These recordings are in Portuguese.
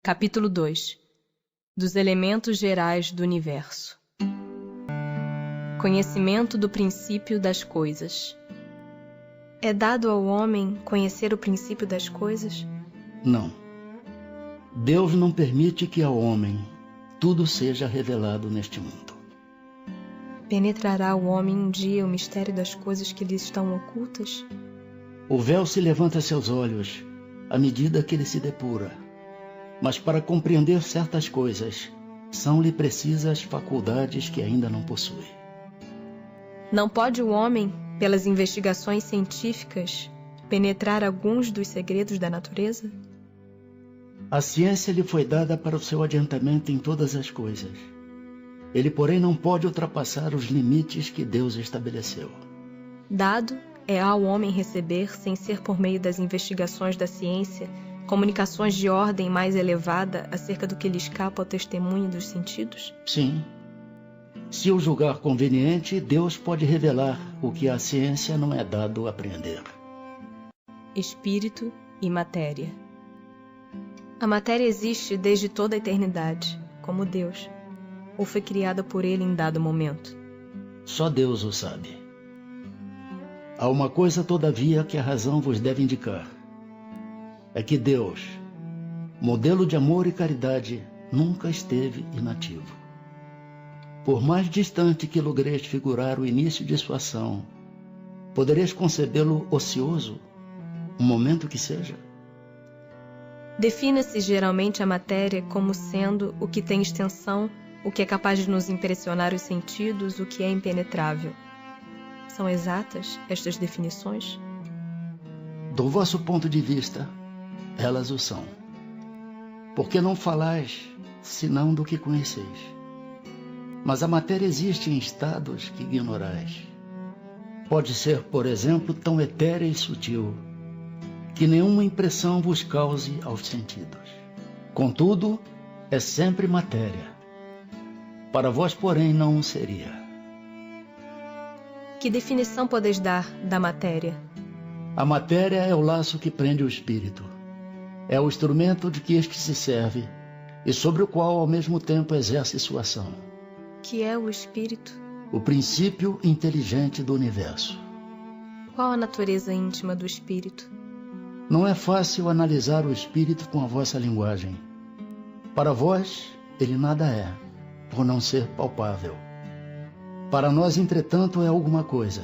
Capítulo 2 Dos elementos gerais do universo. Conhecimento do princípio das coisas. É dado ao homem conhecer o princípio das coisas? Não. Deus não permite que ao homem tudo seja revelado neste mundo. Penetrará ao homem um dia o mistério das coisas que lhe estão ocultas? O véu se levanta a seus olhos à medida que ele se depura. Mas para compreender certas coisas, são-lhe precisas faculdades que ainda não possui. Não pode o homem, pelas investigações científicas, penetrar alguns dos segredos da natureza? A ciência lhe foi dada para o seu adiantamento em todas as coisas. Ele, porém, não pode ultrapassar os limites que Deus estabeleceu. Dado é ao homem receber, sem ser por meio das investigações da ciência, comunicações de ordem mais elevada acerca do que lhe escapa ao testemunho dos sentidos? Sim. Se o julgar conveniente, Deus pode revelar o que à ciência não é dado apreender. Espírito e matéria. A matéria existe desde toda a eternidade, como Deus, ou foi criada por Ele em dado momento? Só Deus o sabe. Há uma coisa, todavia, que a razão vos deve indicar. É que Deus, modelo de amor e caridade, nunca esteve inativo. Por mais distante que logreis figurar o início de sua ação, podereis concebê-lo ocioso, um momento que seja? Defina-se geralmente a matéria como sendo o que tem extensão, o que é capaz de nos impressionar os sentidos, o que é impenetrável. São exatas estas definições? Do vosso ponto de vista, elas o são. Porque não falais senão do que conheceis. Mas a matéria existe em estados que ignorais. Pode ser, por exemplo, tão etérea e sutil que nenhuma impressão vos cause aos sentidos. Contudo, é sempre matéria. Para vós, porém, não o seria. Que definição podeis dar da matéria? A matéria é o laço que prende o espírito. É o instrumento de que este se serve e sobre o qual, ao mesmo tempo, exerce sua ação. Que é o espírito? O princípio inteligente do universo. Qual a natureza íntima do espírito? Não é fácil analisar o espírito com a vossa linguagem. Para vós, ele nada é, por não ser palpável. Para nós, entretanto, é alguma coisa.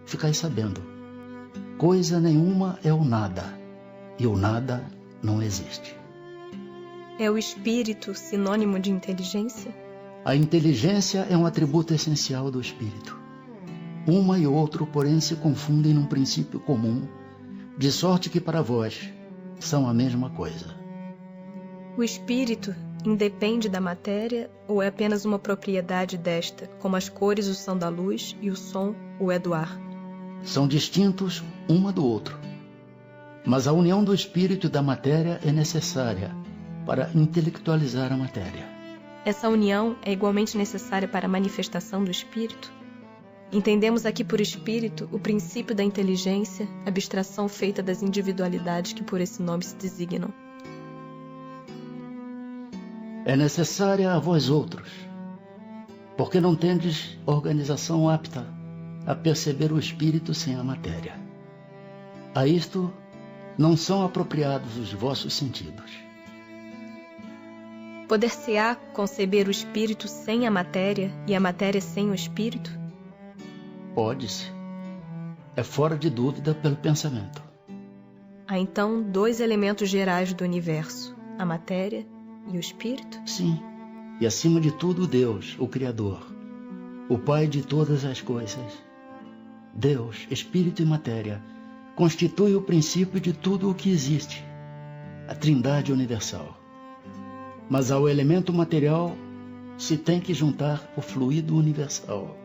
Ficai sabendo. Coisa nenhuma é o nada, e o nada não existe. É o espírito sinônimo de inteligência? A inteligência é um atributo essencial do espírito. Uma e outro, porém, se confundem num princípio comum, de sorte que para vós são a mesma coisa. O espírito independe da matéria ou é apenas uma propriedade desta, como as cores o são da luz e o som o é do ar? São distintos uma do outro. Mas a união do espírito e da matéria é necessária para intelectualizar a matéria. Essa união é igualmente necessária para a manifestação do espírito? Entendemos aqui por espírito o princípio da inteligência, abstração feita das individualidades que por esse nome se designam. É necessária a vós outros, porque não tendes organização apta a perceber o espírito sem a matéria. A isto não são apropriados os vossos sentidos. Poder-se-á conceber o espírito sem a matéria e a matéria sem o espírito? Pode-se. É fora de dúvida pelo pensamento. Há então dois elementos gerais do universo, a matéria e o espírito? Sim, e acima de tudo Deus, o Criador, o Pai de todas as coisas. Deus, espírito e matéria, constitui o princípio de tudo o que existe, a Trindade universal. Mas ao elemento material se tem que juntar o fluido universal,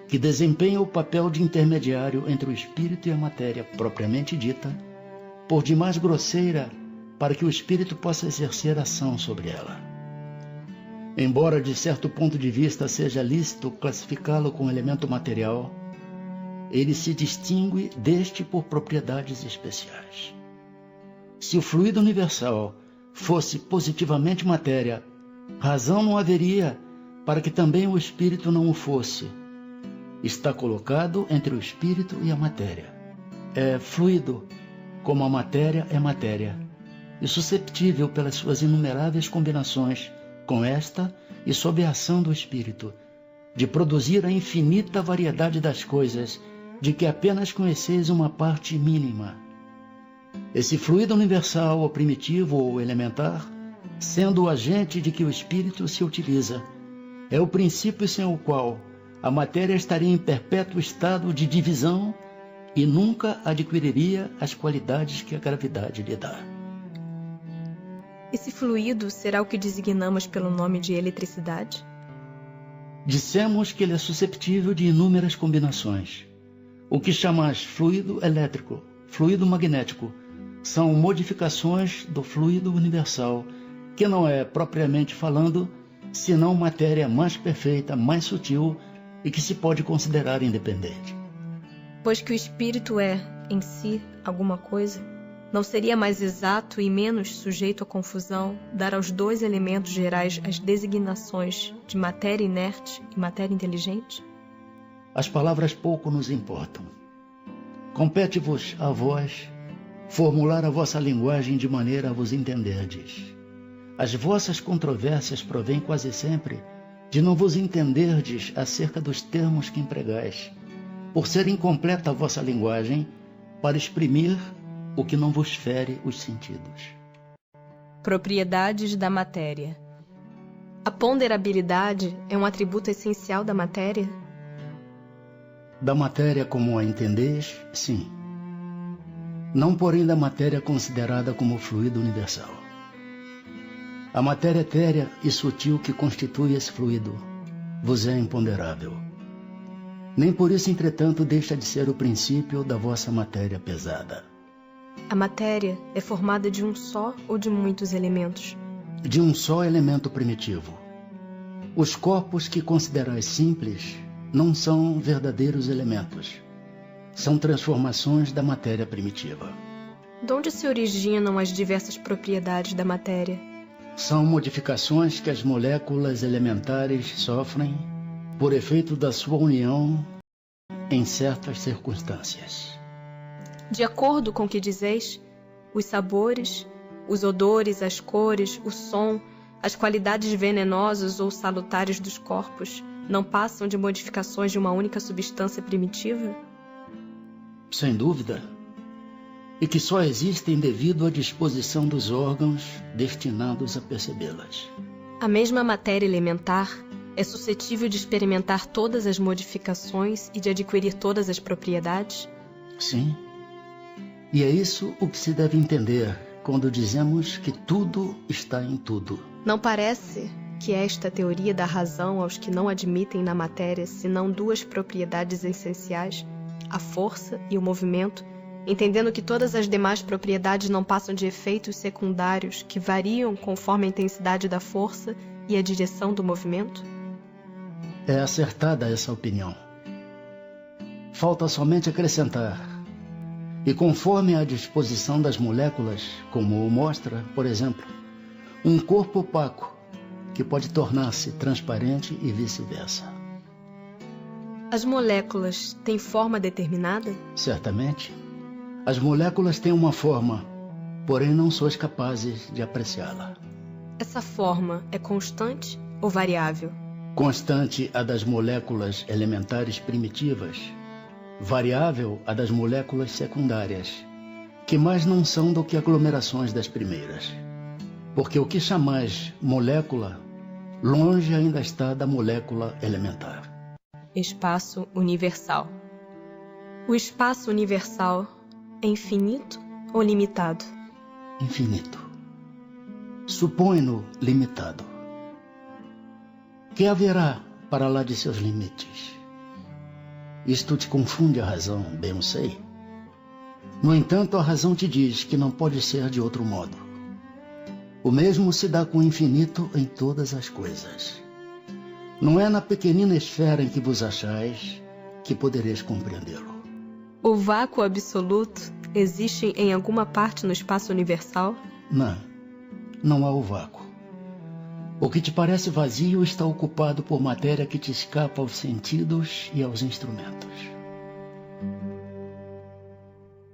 que desempenha o papel de intermediário entre o espírito e a matéria propriamente dita, por demais grosseira para que o espírito possa exercer ação sobre ela. Embora de certo ponto de vista seja lícito classificá-lo como elemento material, ele se distingue deste por propriedades especiais. Se o fluido universal fosse positivamente matéria, razão não haveria para que também o espírito não o fosse. Está colocado entre o espírito e a matéria. É fluido, como a matéria é matéria, e susceptível pelas suas inumeráveis combinações com esta e sob a ação do espírito, de produzir a infinita variedade das coisas, de que apenas conheceis uma parte mínima. Esse fluido universal, ou primitivo ou elementar, sendo o agente de que o espírito se utiliza, é o princípio sem o qual a matéria estaria em perpétuo estado de divisão e nunca adquiriria as qualidades que a gravidade lhe dá. Esse fluido será o que designamos pelo nome de eletricidade? Dissemos que ele é susceptível de inúmeras combinações. O que chamais fluido elétrico, fluido magnético, são modificações do fluido universal, que não é, propriamente falando, senão matéria mais perfeita, mais sutil e que se pode considerar independente. Pois que o espírito é, em si, alguma coisa, não seria mais exato e menos sujeito à confusão dar aos dois elementos gerais as designações de matéria inerte e matéria inteligente? As palavras pouco nos importam. Compete-vos a vós formular a vossa linguagem de maneira a vos entenderdes. As vossas controvérsias provêm quase sempre de não vos entenderdes acerca dos termos que empregais, por ser incompleta a vossa linguagem para exprimir o que não vos fere os sentidos. Propriedades da matéria. A ponderabilidade é um atributo essencial da matéria? Da matéria como a entendeis, sim. Não, porém, da matéria considerada como fluido universal. A matéria etérea e sutil que constitui esse fluido vos é imponderável. Nem por isso, entretanto, deixa de ser o princípio da vossa matéria pesada. A matéria é formada de um só ou de muitos elementos? De um só elemento primitivo. Os corpos que considerais simples não são verdadeiros elementos. São transformações da matéria primitiva. De onde se originam as diversas propriedades da matéria? São modificações que as moléculas elementares sofrem por efeito da sua união em certas circunstâncias. De acordo com o que dizeis, os sabores, os odores, as cores, o som, as qualidades venenosas ou salutares dos corpos não passam de modificações de uma única substância primitiva? Sem dúvida. E que só existem devido à disposição dos órgãos destinados a percebê-las. A mesma matéria elementar é suscetível de experimentar todas as modificações e de adquirir todas as propriedades? Sim. E é isso o que se deve entender quando dizemos que tudo está em tudo. Não parece que esta teoria dá razão aos que não admitem na matéria senão duas propriedades essenciais, a força e o movimento, entendendo que todas as demais propriedades não passam de efeitos secundários que variam conforme a intensidade da força e a direção do movimento? É acertada essa opinião. Falta somente acrescentar: e conforme a disposição das moléculas, como o mostra, por exemplo, um corpo opaco que pode tornar-se transparente e vice-versa. As moléculas têm forma determinada? Certamente. As moléculas têm uma forma, porém não sois capazes de apreciá-la. Essa forma é constante ou variável? Constante a das moléculas elementares primitivas, variável a das moléculas secundárias, que mais não são do que aglomerações das primeiras. Porque o que chamais molécula, longe ainda está da molécula elementar. Espaço universal. O espaço universal é infinito ou limitado? Infinito. Supõe-no limitado. Que haverá para lá de seus limites? Isto te confunde a razão, bem o sei. No entanto, a razão te diz que não pode ser de outro modo. O mesmo se dá com o infinito em todas as coisas. Não é na pequenina esfera em que vos achais que podereis compreendê-lo. O vácuo absoluto existe em alguma parte no espaço universal? Não. não há o vácuo. O que te parece vazio está ocupado por matéria que te escapa aos sentidos e aos instrumentos.